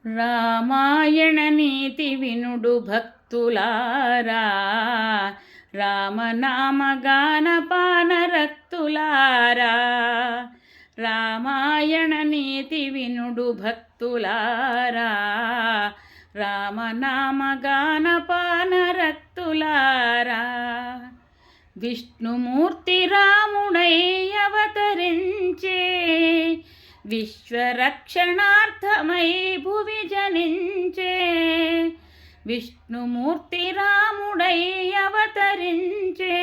రామాయణ నీతి వినుడు భక్తులారా, రామనామగానపాన రక్తులారా. రామాయణ నీతి వినుడు భక్తులారా, రామనామగానపాన రక్తులారా. విష్ణుమూర్తి రాముడై అవతరించే, విశ్వరక్షణార్థమై భువి జనించే. విష్ణుమూర్తి రాముడై అవతరించే,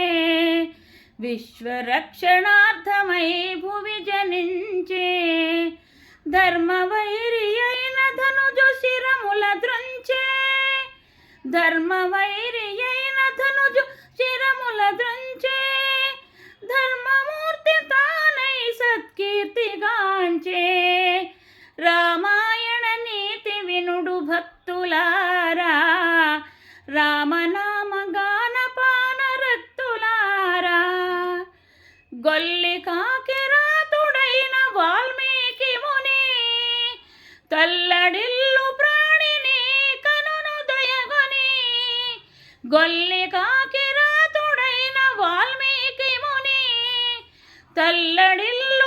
విశ్వరక్షణార్థమై భువి జనించే. ధర్మవైరి అయిన ధనుజు శిరముల ద్రుంచే, ధర్మవైరి అయిన ధనుజు శిరముల ద్రుంచే. ధర్మమూర్తి తానై సత్కీర్తిగాంచే. రామాయణ నీతి వినుడు భక్తులారా, రామనామగానపాన రక్తులారా. గొల్లి కాకిరాతుడైన వాల్మీకి ముని, తల్లడిల్లు ప్రాణిని కనును దయగొని. గొల్లి కాకిరాతుడైన వాల్మీకి ముని, తల్లడిల్లు